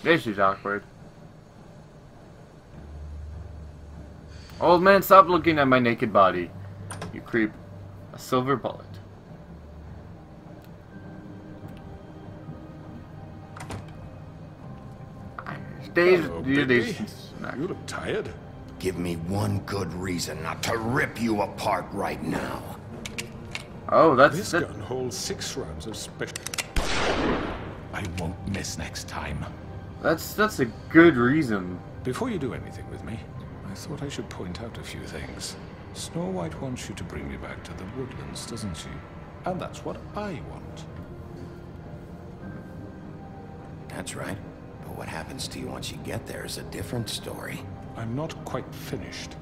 This is awkward. Old man, stop looking at my naked body. You creep. A silver bullet. Hello, baby. You look tired. Give me one good reason not to rip you apart right now. Oh, This gun holds 6 rounds of special. I won't miss next time. That's a good reason. Before you do anything with me, I thought I should point out a few things. Snow White wants you to bring me back to the woodlands, doesn't she? And that's what I want. That's right. But what happens to you once you get there is a different story. I'm not quite finished.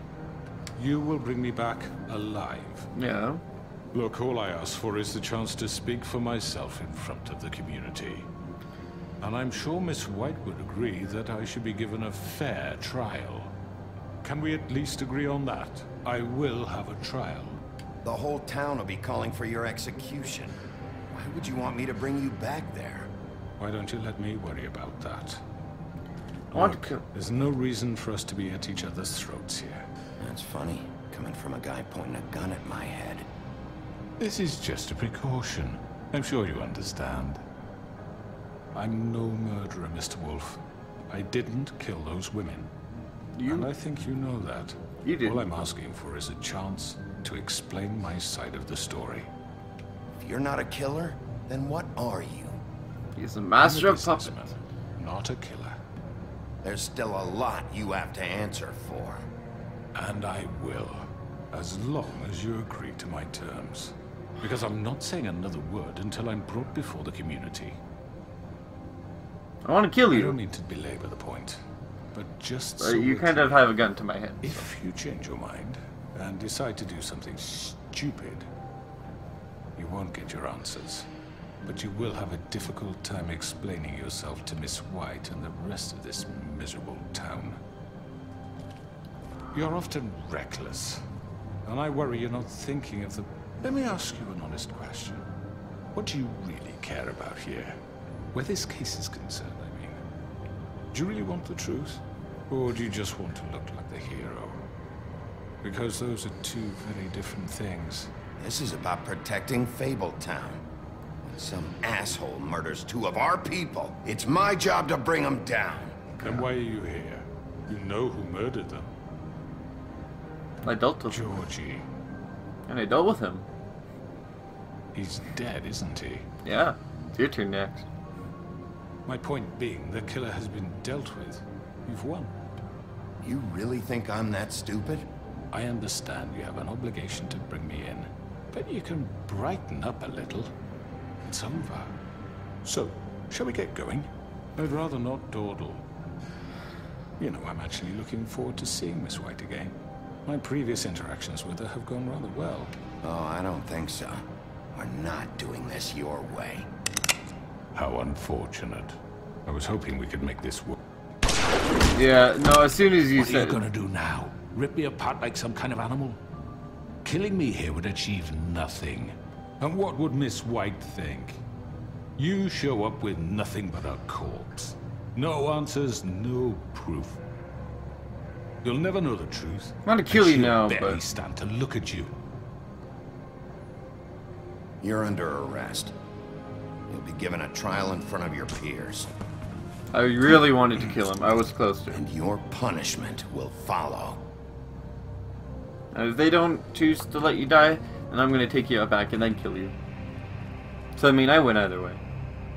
You will bring me back alive. Yeah. Look, all I ask for is the chance to speak for myself in front of the community. And I'm sure Miss White would agree that I should be given a fair trial. Can we at least agree on that? I will have a trial. The whole town will be calling for your execution. Why would you want me to bring you back there? Why don't you let me worry about that? I want Look, to kill. there's no reason for us to be at each other's throats here. That's funny, coming from a guy pointing a gun at my head. This is just a precaution. I'm sure you understand. I'm no murderer, Mr. Wolf. I didn't kill those women. And I think you know that. You did. All I'm asking for is a chance to explain my side of the story. If you're not a killer, then what are you? He's a master of puppets. Businessman, not a killer. There's still a lot you have to answer for. And I will, as long as you agree to my terms. Because I'm not saying another word until I'm brought before the community. I want to kill I don't you. mean to belabor the point, but just so You we're kind of clear, have a gun to my head. So. if you change your mind and decide to do something stupid, you won't get your answers. But you will have a difficult time explaining yourself to Miss White and the rest of this miserable town. You're often reckless, and I worry you're not thinking of the... Let me ask you an honest question. What do you really care about here? Where this case is concerned, I mean. Do you really want the truth? Or do you just want to look like the hero? Because those are two very different things. This is about protecting Fabletown. When some asshole murders 2 of our people, it's my job to bring them down. Then why are you here? You know who murdered them. I dealt with him. Georgie. And I dealt with him. He's dead, isn't he? Yeah. It's your turn next. My point being, the killer has been dealt with. You've won. You really think I'm that stupid? I understand you have an obligation to bring me in, but you can brighten up a little. It's over. So, shall we get going? I'd rather not dawdle. You know, I'm actually looking forward to seeing Miss White again. My previous interactions with her have gone rather well. Oh, I don't think so. We're not doing this your way. How unfortunate. I was hoping we could make this work. Yeah, no, as soon as you What are you said... gonna do now? Rip me apart like some kind of animal? Killing me here would achieve nothing. And what would Miss White think? You show up with nothing but a corpse. No answers, no proof. You'll never know the truth. I'm gonna kill you She'll now, barely but... stand to look at you. You're under arrest. You'll be given a trial in front of your peers. I really wanted to kill him. I was close to him. And your punishment will follow. And if they don't choose to let you die, then I'm gonna take you out back and then kill you. So I mean, I win either way.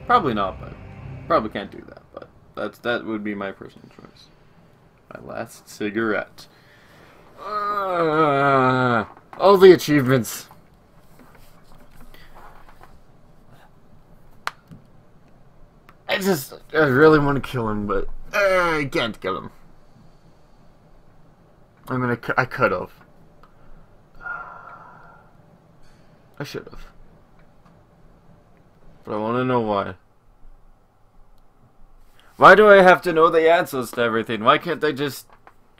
Probably not, but probably can't do that. But that would be my personal choice. My last cigarette. All the achievements. I really want to kill him, but I can't kill him. I could have. I should have. But I want to know why. Why do I have to know the answers to everything? Why can't I just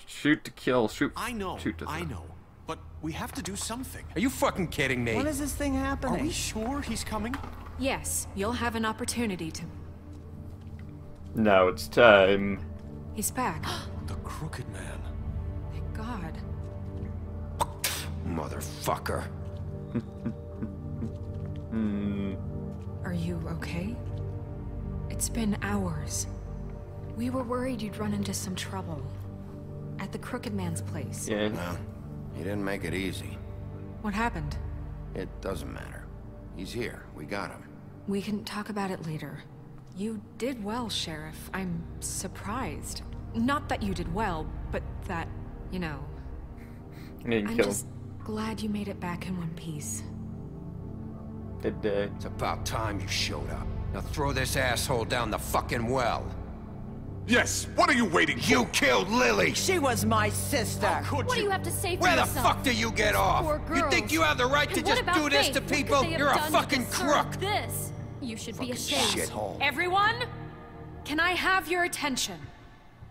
shoot to kill? Shoot to I know. But we have to do something. Are you fucking kidding me? When is this thing happening? Are we sure he's coming? Yes, you'll have an opportunity to... Now it's time. He's back. The Crooked Man. Thank God. Motherfucker. Are you okay? It's been hours. We were worried you'd run into some trouble. At the Crooked Man's place. Yeah. Well, he didn't make it easy. What happened? It doesn't matter. He's here. We got him. We can talk about it later. You did well, Sheriff. I'm surprised. Not that you did well, but that, you know... I didn't I'm kill just glad you made it back in one piece. Did they? It's about time you showed up. Now throw this asshole down the fucking well. Yes, what are you waiting for? You killed Lily! She was my sister. Could What do you? you have to say for Where the yourself? fuck do you get off? Poor You think girls. you have the right to And what just about do this Faith? to What could people? they have You're a done to fucking deserve crook! This. You should be Fucking ashamed. shithole. Everyone, can I have your attention?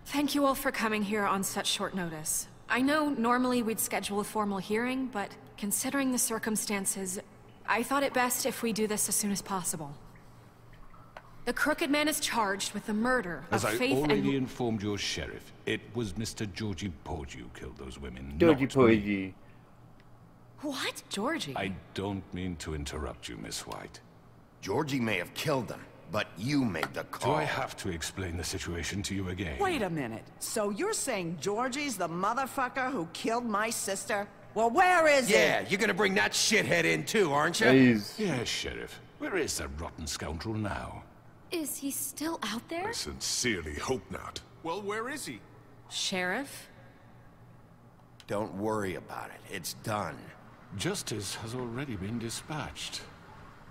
Thank you all for coming here on such short notice. I know normally we'd schedule a formal hearing, but considering the circumstances, I thought it best if we do this as soon as possible. The Crooked Man is charged with the murder As of I Faith already and... informed your sheriff, it was Mr. Georgie Porge who killed those women, Georgie not me. Porgy. What? Georgie? I don't mean to interrupt you, Miss White. Georgie may have killed them, but you made the Do call. I have to explain the situation to you again? Wait a minute. So you're saying Georgie's the motherfucker who killed my sister? Well, where is Yeah, he? you're gonna bring that shithead in too, aren't you? He's... Yes, Sheriff. Where is that rotten scoundrel now? Is he still out there? I sincerely hope not. Well, where is he? Sheriff? Don't worry about it. It's done. Justice has already been dispatched.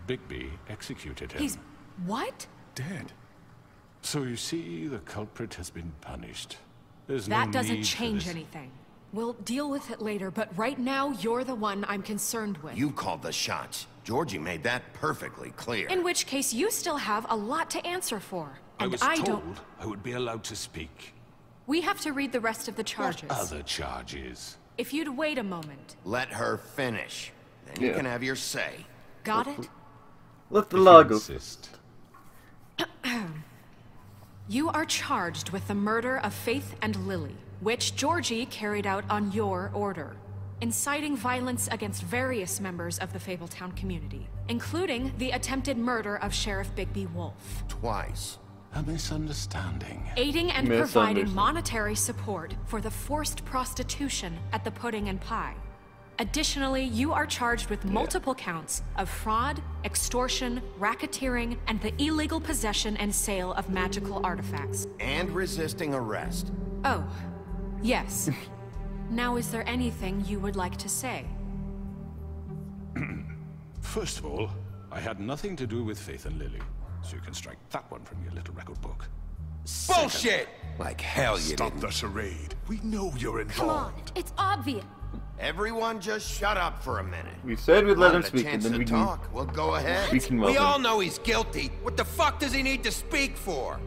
Bigby executed him. He's... what? dead. So you see, the culprit has been punished. There's That no doesn't need for change this. anything. We'll deal with it later, but right now, you're the one I'm concerned with. You called the shots. Georgie made that perfectly clear. In which case, you still have a lot to answer for. I And was I told don't... I would be allowed to speak. We have to read the rest of the charges. What other charges? If you'd wait a moment. Let her finish. Then you Yeah. can have your say. Got it? Let the If law you go. insist. You are charged with the murder of Faith and Lily, which Georgie carried out on your order, inciting violence against various members of the Fabletown community, including the attempted murder of Sheriff Bigby Wolf. Twice. A misunderstanding. Aiding and providing Misunderstood. monetary support for the forced prostitution at the Pudding and Pie. Additionally, you are charged with multiple counts of fraud, extortion, racketeering, and the illegal possession and sale of magical artifacts. And resisting arrest. Oh, yes. Now, is there anything you would like to say? First of all, I had nothing to do with Faith and Lily, so you can strike that one from your little record book. Bullshit! Like hell you Stop didn't. the charade. We know you're Come on, involved. it's obvious. Everyone just shut up for a minute. We said we'd let him Wanted a speak, and chance then to we talk. Well, go ahead. We can We welcome. all know he's guilty. What the fuck does he need to speak for?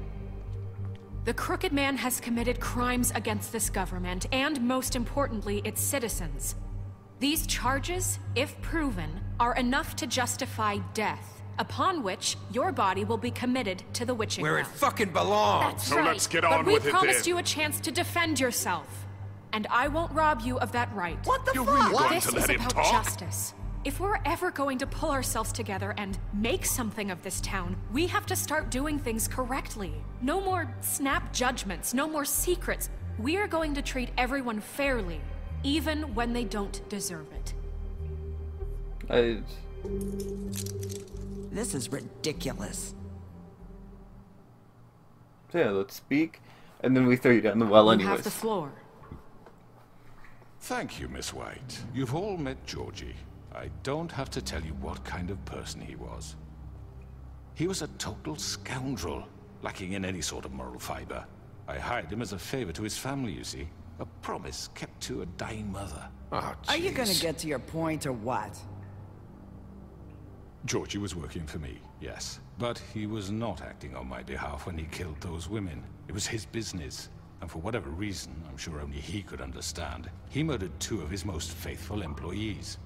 The Crooked Man has committed crimes against this government, and most importantly, its citizens. These charges, if proven, are enough to justify death, upon which your body will be committed to the witching Where it well. fucking belongs. That's So right. let's get But on we with it promised then. you a chance to defend yourself, and I won't rob you of that right. What the You're fuck? really going This to is let him about talk? justice. If we're ever going to pull ourselves together and make something of this town, we have to start doing things correctly. No more snap judgments, no more secrets. We are going to treat everyone fairly, even when they don't deserve it. This is ridiculous. So yeah, let's speak, and then we throw you down the well You anyways. have the floor. Thank you, Miss White. You've all met Georgie. I don't have to tell you what kind of person he was. He was a total scoundrel, lacking in any sort of moral fiber. I hired him as a favor to his family, you see. A promise kept to a dying mother. Oh, Are you gonna jeez. get to your point or what? Georgie was working for me, yes. But he was not acting on my behalf when he killed those women. It was his business. And for whatever reason, I'm sure only he could understand, he murdered 2 of his most faithful employees.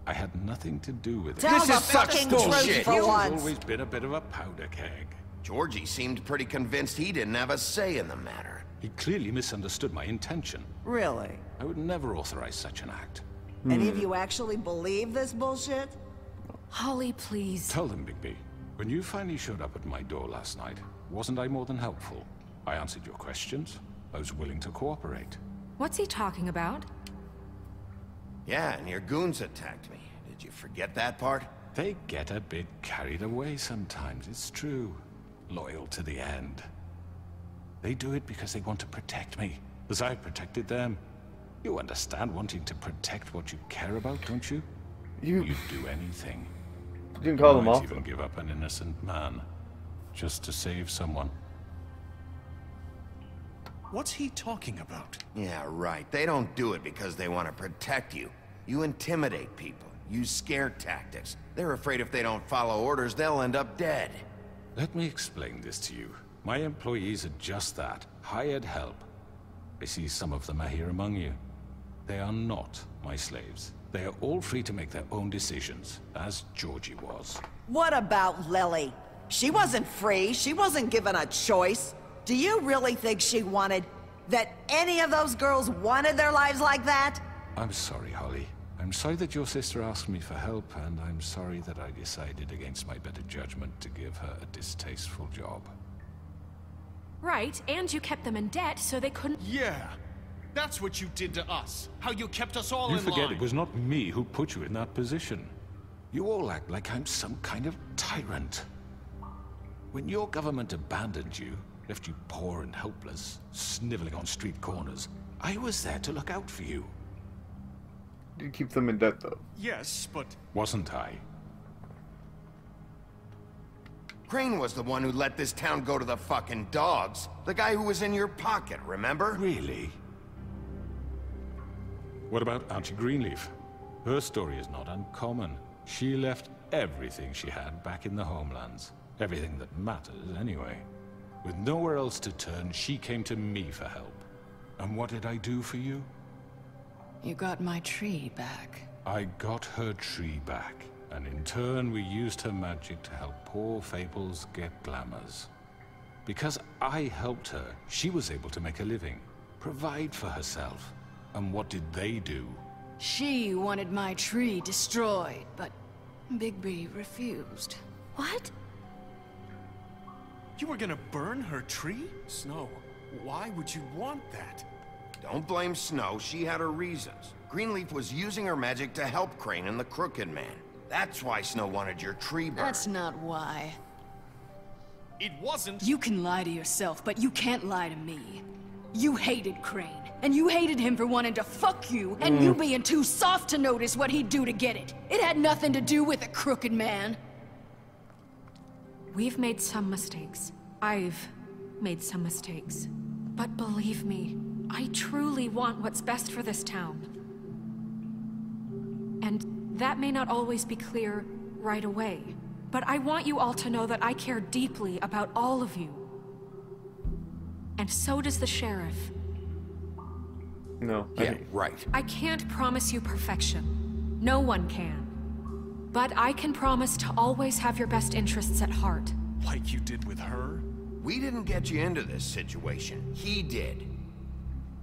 I had nothing to do with it. Tell This the is such fucking bullshit. truth for He's once. always been a bit of a powder keg. Georgie seemed pretty convinced he didn't have a say in the matter. He clearly misunderstood my intention. Really? I would never authorize such an act. Any of you actually believe this bullshit? Holly, please. Tell them, Bigby. When you finally showed up at my door last night, wasn't I more than helpful? I answered your questions. I was willing to cooperate. What's he talking about? Yeah, and your goons attacked me. Did you forget that part? They get a bit carried away sometimes, it's true. Loyal to the end. They do it because they want to protect me, as I've protected them. You understand wanting to protect what you care about, don't you? You'd do anything. You didn't call them Might off. even give up an innocent man, just to save someone. What's he talking about? Yeah, right. They don't do it because they want to protect you. You intimidate people, use scare tactics. They're afraid if they don't follow orders, they'll end up dead. Let me explain this to you. My employees are just that, hired help. I see some of them are here among you. They are not my slaves. They are all free to make their own decisions, as Georgie was. What about Lily? She wasn't free. She wasn't given a choice. Do you really think she wanted... that any of those girls wanted their lives like that? I'm sorry, Holly. I'm sorry that your sister asked me for help, and I'm sorry that I decided against my better judgment to give her a distasteful job. Right, and you kept them in debt so they couldn't... Yeah, that's what you did to us. How you kept us all You in forget line. it was not me who put you in that position. You all act like I'm some kind of tyrant. When your government abandoned you, left you poor and helpless, sniveling on street corners, I was there to look out for you. You keep them in debt, though. Yes, but... Wasn't I? Crane was the one who let this town go to the fucking dogs. The guy who was in your pocket, remember? Really? What about Auntie Greenleaf? Her story is not uncommon. She left everything she had back in the homelands. Everything that matters, anyway. With nowhere else to turn, she came to me for help. And what did I do for you? You got my tree back. I got her tree back, and in turn we used her magic to help poor Fables get glamours. Because I helped her, she was able to make a living, provide for herself. And what did they do? She wanted my tree destroyed, but Bigby refused. What? You were gonna burn her tree? Snow, why would you want that? Don't blame Snow, she had her reasons. Greenleaf was using her magic to help Crane and the Crooked Man. That's why Snow wanted your tree burned. That's not why. It wasn't... You can lie to yourself, but you can't lie to me. You hated Crane, and you hated him for wanting to fuck you, and you being too soft to notice what he'd do to get it. It had nothing to do with a Crooked Man. We've made some mistakes. I've made some mistakes. But believe me, I truly want what's best for this town. And that may not always be clear right away, but I want you all to know that I care deeply about all of you. And so does the sheriff. No. Yeah, right. I can't promise you perfection. No one can. But I can promise to always have your best interests at heart. Like you did with her? We didn't get you into this situation. He did.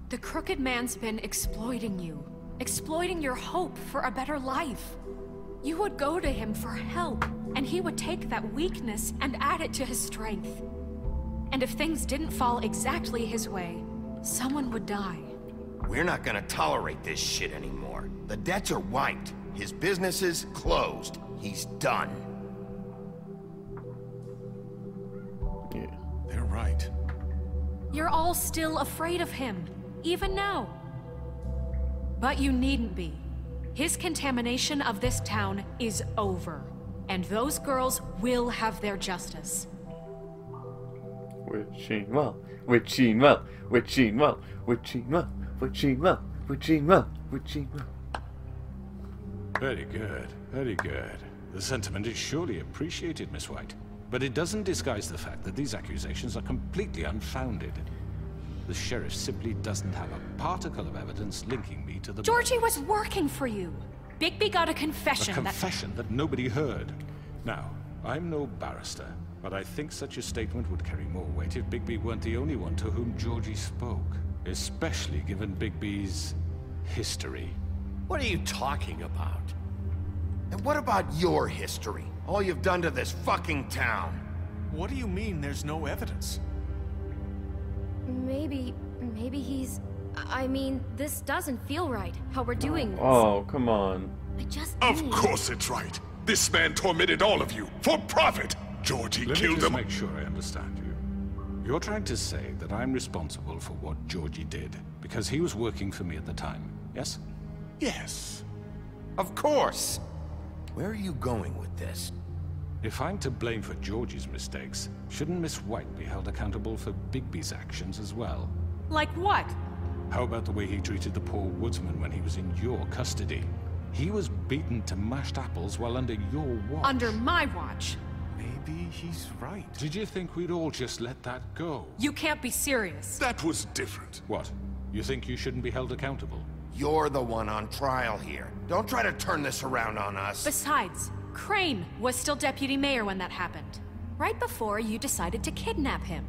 The Crooked Man's been exploiting you. Exploiting your hope for a better life. You would go to him for help, and he would take that weakness and add it to his strength. And if things didn't fall exactly his way, someone would die. We're not gonna tolerate this shit anymore. The debts are wiped. His business is closed. He's done. Yeah. They're right. You're all still afraid of him, even now. But you needn't be. His contamination of this town is over, and those girls will have their justice. Witching well, witching well, witching well, witching well, witching well, witching well, witching well. Very good, very good. The sentiment is surely appreciated, Miss White. But it doesn't disguise the fact that these accusations are completely unfounded. The sheriff simply doesn't have a particle of evidence linking me to the... Georgie was working for you. Bigby got a confession A confession that nobody heard. Now, I'm no barrister, But I think such a statement would carry more weight if Bigby weren't the only one to whom Georgie spoke. Especially given Bigby's history. What are you talking about? And what about your history? All you've done to this fucking town? What do you mean there's no evidence? Maybe he's... I mean, this doesn't feel right, how we're doing this. Oh, come on. I just Of need... course it's right. This man tormented all of you for profit. Georgie Let me killed just them. make sure I understand you. You're trying to say that I'm responsible for what Georgie did because he was working for me at the time, yes? Yes. Of course! Where are you going with this? If I'm to blame for Georgie's mistakes, shouldn't Miss White be held accountable for Bigby's actions as well? Like what? How about the way he treated the poor woodsman when he was in your custody? He was beaten to mashed apples while under your watch. Under my watch. Maybe he's right. Did you think we'd all just let that go? You can't be serious. That was different. What? You think you shouldn't be held accountable? You're the one on trial here. Don't try to turn this around on us. Besides, Crane was still deputy mayor when that happened. Right before you decided to kidnap him.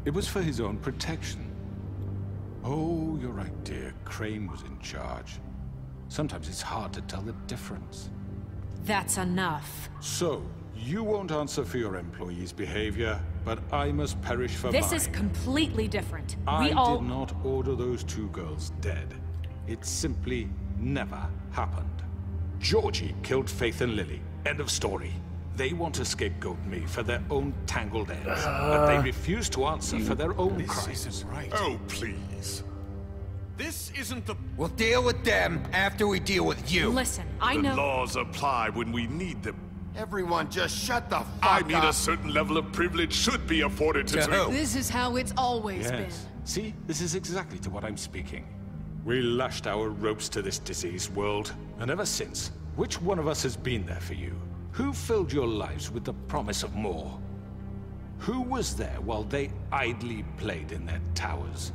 It was for his own protection. Oh, you're right, dear. Crane was in charge. Sometimes it's hard to tell the difference. That's enough. So, you won't answer for your employees' behavior, but I must perish for mine. This is completely different. I We all... did not order those two girls dead. It simply never happened. Georgie killed Faith and Lily. End of story. They want to scapegoat me for their own tangled ends, but they refuse to answer for their own This crimes. isn't right. Oh, please. This isn't the... We'll deal with them after we deal with you. Listen, I The know... laws apply when we need them. Everyone just shut the fuck I up. mean, a certain level of privilege should be afforded to... To who? This is how it's always been. Yes. See, this is exactly to what I'm speaking. We lashed our ropes to this diseased world, and ever since, which one of us has been there for you? Who filled your lives with the promise of more? Who was there while they idly played in their towers,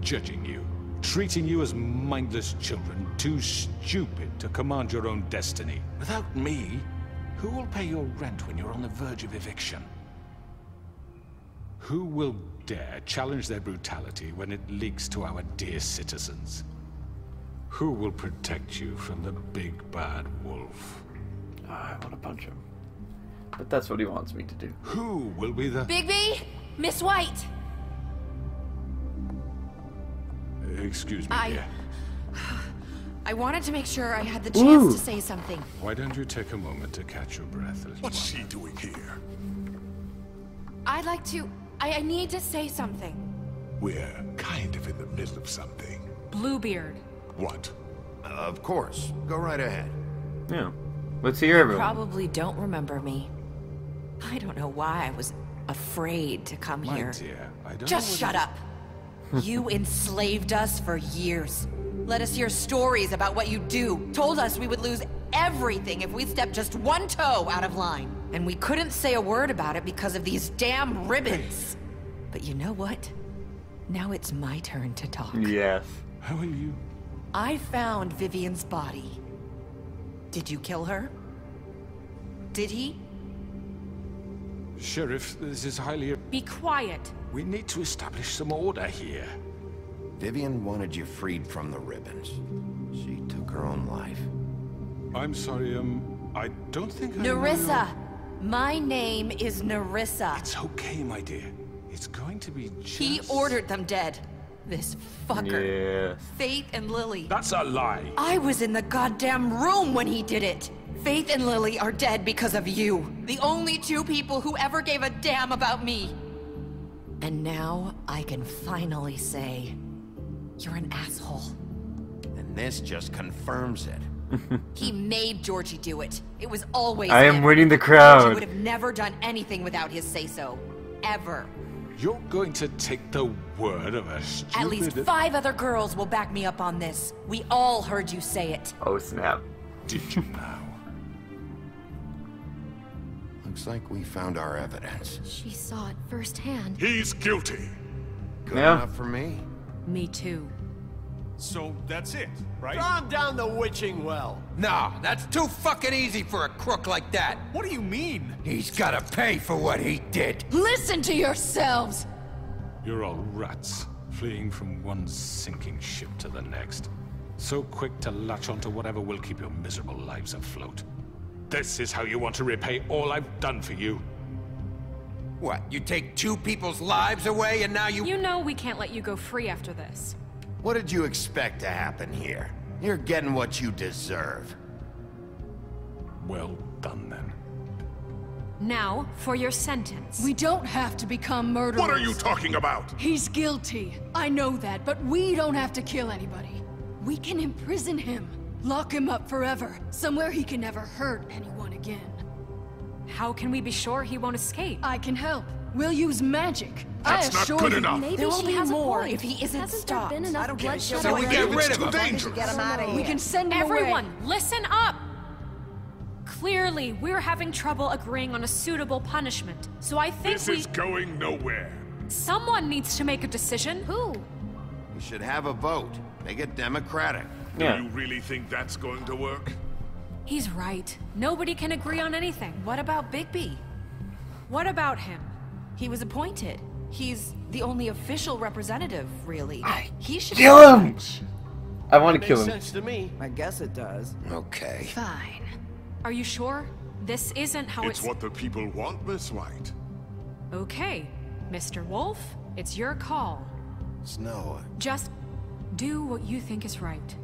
judging you, treating you as mindless children, too stupid to command your own destiny? Without me, who will pay your rent when you're on the verge of eviction? Who will dare challenge their brutality when it leaks to our dear citizens? Who will protect you from the big bad wolf? I want to punch him. But that's what he wants me to do. Who will be the... Bigby! Miss White! Excuse me, dear. I wanted to make sure I had the chance to say something. Why don't you take a moment to catch your breath a little What's while? she doing here? I'd like to... I need to say something. We're kind of in the middle of something. Bluebeard. What? Of course. Go right ahead. Yeah. Let's hear everyone. Probably don't remember me. I don't know why I was afraid to come My here. dear, I don't Just know shut up. You enslaved us for years. Let us hear stories about what you do. Told us we would lose everything if we stepped just one toe out of line. And we couldn't say a word about it because of these damn ribbons. But you know what? Now it's my turn to talk. Yes. How are you? I found Vivian's body. Did you kill her? Did he? Sheriff, this is highly... Be quiet. We need to establish some order here. Vivian wanted you freed from the ribbons. She took her own life. I'm sorry, I don't think I know Nerissa! My name is Nerissa. It's okay, my dear. It's going to be just... He ordered them dead. This fucker. Yes. Faith and Lily. That's a lie. I was in the goddamn room when he did it. Faith and Lily are dead because of you. The only two people who ever gave a damn about me. And now I can finally say, you're an asshole. And this just confirms it. He made Georgie do it. It was always I am him. winning the Georgie crowd. would have never done anything without his say-so. Ever. You're going to take the word of a stupid... At least 5 other girls will back me up on this. We all heard you say it. Oh, snap. Did you now? Looks like we found our evidence. She saw it firsthand. He's guilty. Good Yeah. enough for me. Me too. So that's it, right? Calm down the witching well. No, that's too fucking easy for a crook like that. What do you mean? He's gotta pay for what he did. Listen to yourselves! You're all rats, fleeing from one sinking ship to the next. So quick to latch onto whatever will keep your miserable lives afloat. This is how you want to repay all I've done for you? What, you take 2 people's lives away and now you... You know we can't let you go free after this. What did you expect to happen here? You're getting what you deserve. Well done, then. Now, for your sentence. We don't have to become murderers. What are you talking about? He's guilty. I know that, but we don't have to kill anybody. We can imprison him. Lock him up forever. Somewhere he can never hurt anyone again. How can we be sure he won't escape? I can help. We'll use magic. That's not good enough. Maybe There will she be has more a point if he isn't Hasn't stopped. there been enough I don't give a bloodshed shit. So we already? get rid It's of too him. dangerous. Get him out of here. We can send him Everyone, away. listen up! Clearly, we're having trouble agreeing on a suitable punishment, so I think This is going nowhere. someone needs to make a decision. Who? We should have a vote. Make it democratic. Yeah. Do you really think that's going to work? He's right. Nobody can agree on anything. What about Bigby? What about him? He was appointed. He's the only official representative, really. He should Kill him! I want to kill him. Sense to me. I guess it does. Okay. Fine. Are you sure? This isn't how It's what the people want, Miss White. Okay, Mr. Wolf, it's your call. Snow. Just do what you think is right.